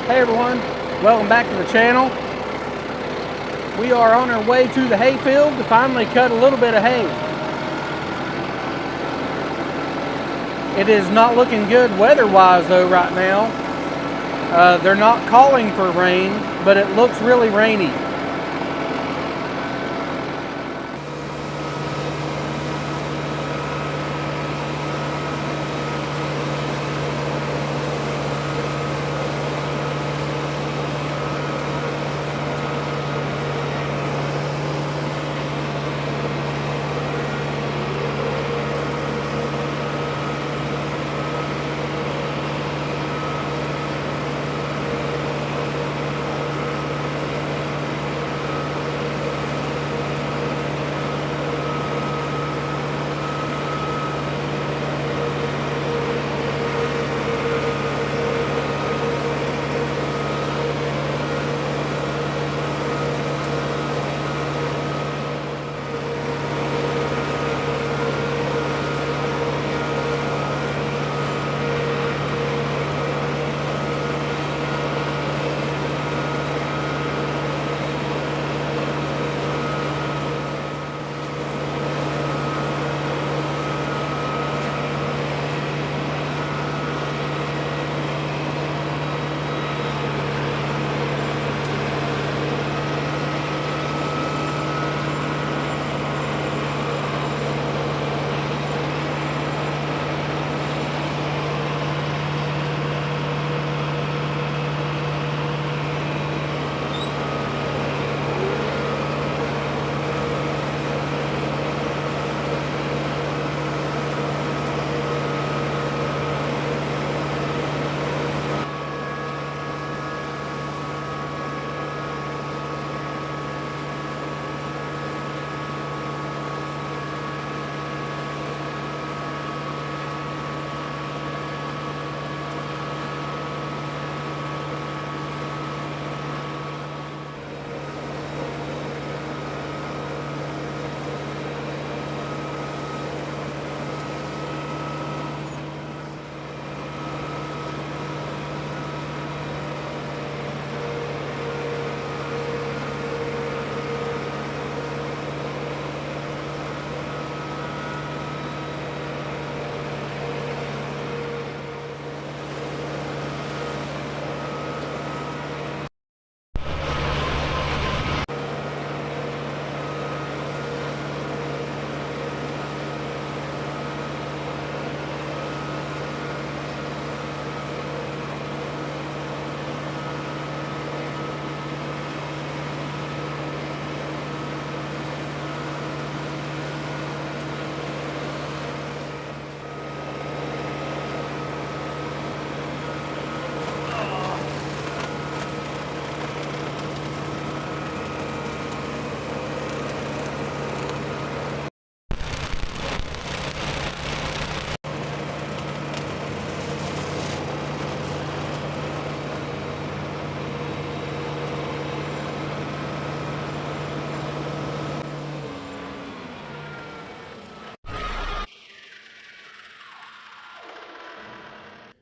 Hey everyone, welcome back to the channel. We are on our way to the hay field to finally cut a little bit of hay. It is not looking good weather-wise though right now. They're not calling for rain, but it looks really rainy.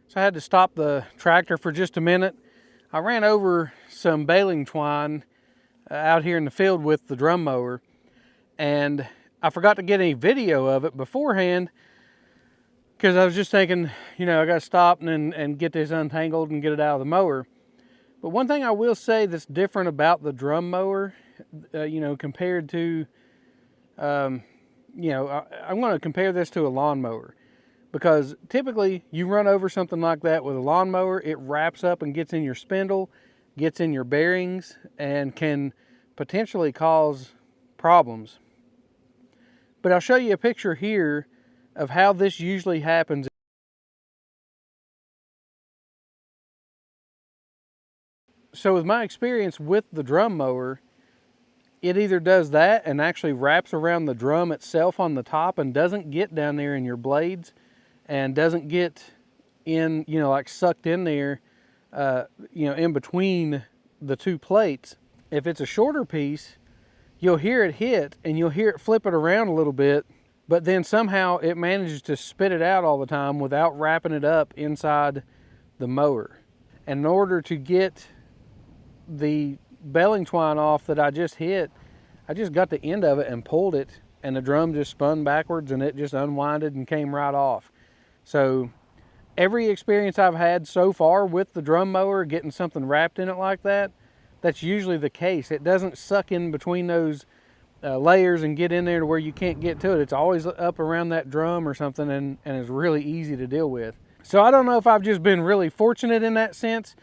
So I had to stop the tractor for just a minute. I ran over some baling twine out here in the field with the drum mower, and I forgot to get any video of it beforehand because I was just thinking, you know, I got to stop and get this untangled and get it out of the mower. But one thing I will say that's different about the drum mower, you know, compared to, I'm going to compare this to a lawnmower. Because typically you run over something like that with a lawnmower, it wraps up and gets in your spindle, gets in your bearings, and can potentially cause problems. But I'll show you a picture here of how this usually happens. So with my experience with the drum mower, it either does that and actually wraps around the drum itself on the top and doesn't get down there in your blades, and doesn't get in, you know, like sucked in there, you know, in between the two plates. If it's a shorter piece, you'll hear it hit and you'll hear it flip it around a little bit, but then somehow it manages to spit it out all the time without wrapping it up inside the mower. And in order to get the baling twine off that I just hit, I just got the end of it and pulled it, and the drum just spun backwards and it just unwinded and came right off. So every experience I've had so far with the drum mower, getting something wrapped in it like that, that's usually the case. It doesn't suck in between those layers and get in there to where you can't get to it. It's always up around that drum or something, and it's really easy to deal with. So I don't know if I've just been really fortunate in that sense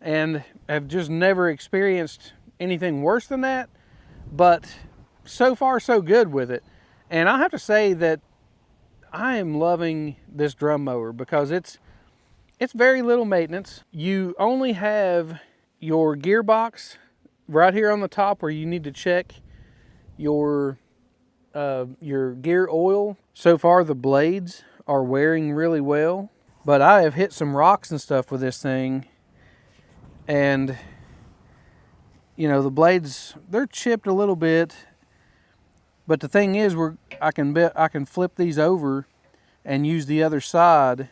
and have just never experienced anything worse than that, but so far so good with it. And I have to say that I am loving this drum mower because it's very little maintenance. You only have your gearbox right here on the top where you need to check your gear oil. So far the blades are wearing really well, but I have hit some rocks and stuff with this thing, and you know, the blades, they're chipped a little bit, but the thing is, I can flip these over and use the other side,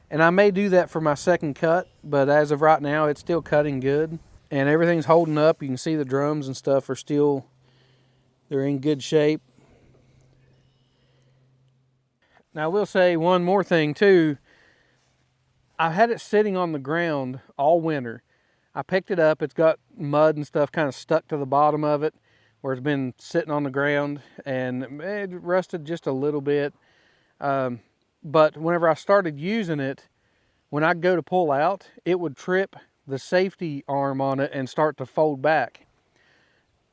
and I may do that for my second cut, but as of right now it's still cutting good and everything's holding up. You can see the drums and stuff are still, they're in good shape. Now I will say one more thing too. I've had it sitting on the ground all winter. I picked it up, it's got mud and stuff kind of stuck to the bottom of it where it's been sitting on the ground, and it rusted just a little bit. But whenever I started using it, when I go to pull out, it would trip the safety arm on it and start to fold back.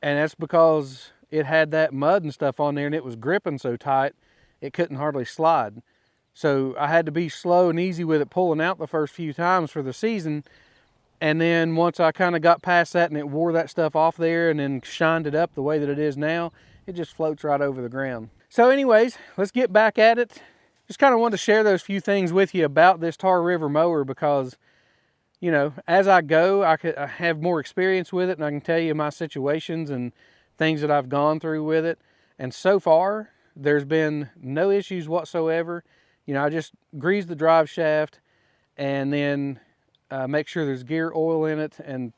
And that's because it had that mud and stuff on there and it was gripping so tight, it couldn't hardly slide. So I had to be slow and easy with it pulling out the first few times for the season. And then once I kind of got past that and it wore that stuff off there and then shined it up the way that it is now, it just floats right over the ground. So anyways, let's get back at it. Just kind of wanted to share those few things with you about this Tar River mower because, you know, as I go, I have more experience with it and I can tell you my situations and things that I've gone through with it. And so far, there's been no issues whatsoever. You know, I just grease the drive shaft and then make sure there's gear oil in it and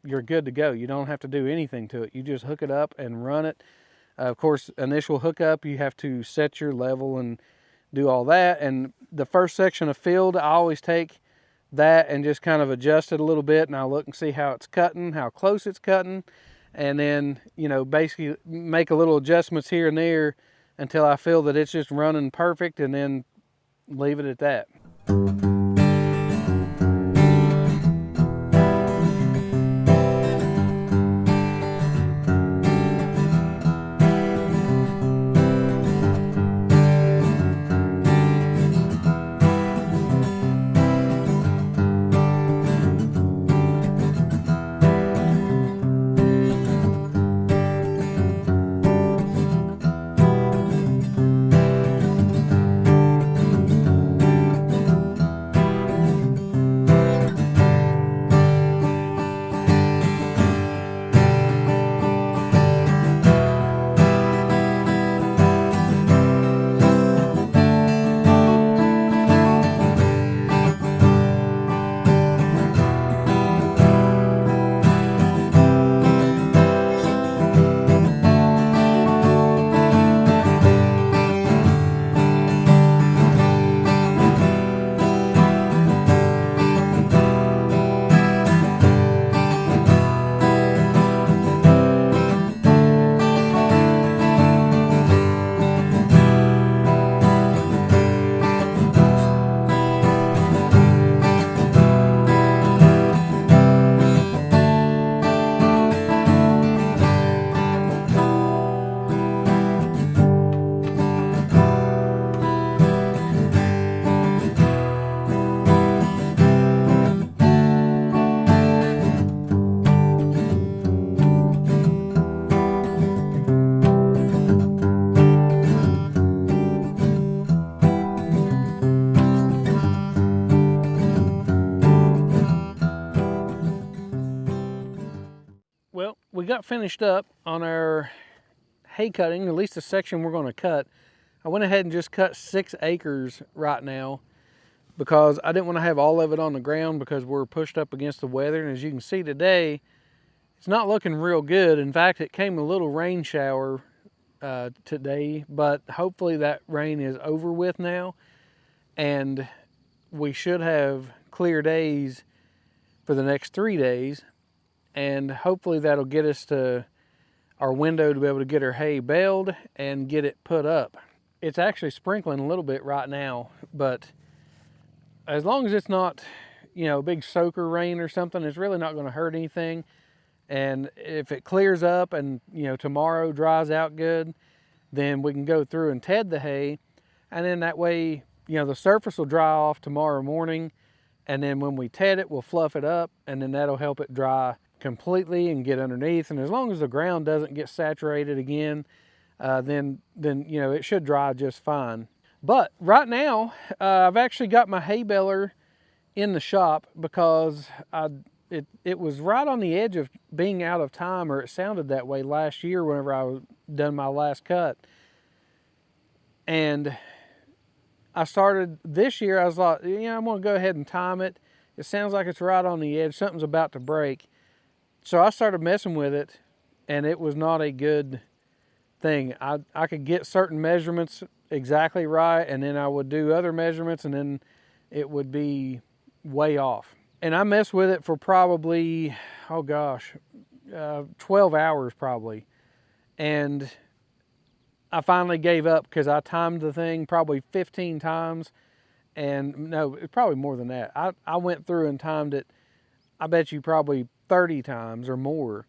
you're good to go. You don't have to do anything to it. You just hook it up and run it. Of course, initial hookup, you have to set your level and do all that. And the first section of field, I always take that and just kind of adjust it a little bit, and I'll look and see how it's cutting, how close it's cutting, and then, you know, basically make a little adjustments here and there until I feel that it's just running perfect, and then leave it at that. Well, we got finished up on our hay cutting, at least the section we're going to cut. I went ahead and just cut 6 acres right now. because I didn't want to have all of it on the ground because we're pushed up against the weather. And as you can see today, it's not looking real good. In fact, it came a little rain shower today, but hopefully that rain is over with now, and we should have clear days for the next 3 days, and hopefully that'll get us to our window to be able to get our hay baled and get it put up. It's actually sprinkling a little bit right now, but as long as it's not, you know, a big soaker rain or something, it's really not going to hurt anything. And if it clears up and, you know, tomorrow dries out good, then we can go through and ted the hay. And then that way, you know, the surface will dry off tomorrow morning. And then when we ted it, we'll fluff it up, and then that'll help it dry completely and get underneath. And as long as the ground doesn't get saturated again, then you know, it should dry just fine. But right now, I've actually got my hay baler in the shop because it was right on the edge of being out of time, or it sounded that way last year whenever I was done my last cut. And I started this year, I was like, yeah, I'm gonna go ahead and time it. It sounds like it's right on the edge, something's about to break. So I started messing with it, and it was not a good thing. I could get certain measurements exactly right, and then I would do other measurements, and then it would be way off. And I messed with it for probably, oh gosh, 12 hours probably. And I finally gave up because I timed the thing probably 15 times. And no, it's probably more than that. I went through and timed it, I bet you probably 30 times or more,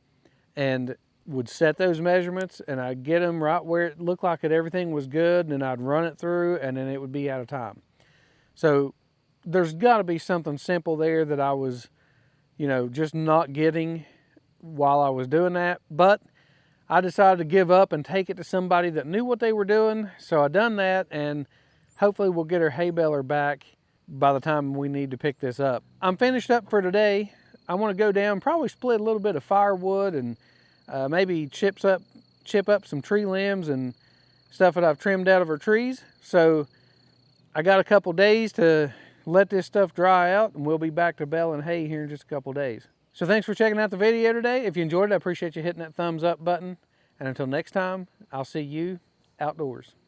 and would set those measurements, and I'd get them right where it looked like everything was good, and then I'd run it through, and then it would be out of time. So there's got to be something simple there that I was, you know, just not getting while I was doing that. But I decided to give up and take it to somebody that knew what they were doing. So I done that, and hopefully we'll get our hay baler back by the time we need to pick this up. I'm finished up for today. I want to go down, probably split a little bit of firewood, and maybe chip up some tree limbs and stuff that I've trimmed out of our trees. So I got a couple days to let this stuff dry out, and we'll be back to baling hay here in just a couple days. So thanks for checking out the video today. If you enjoyed it, I appreciate you hitting that thumbs up button. And until next time, I'll see you outdoors.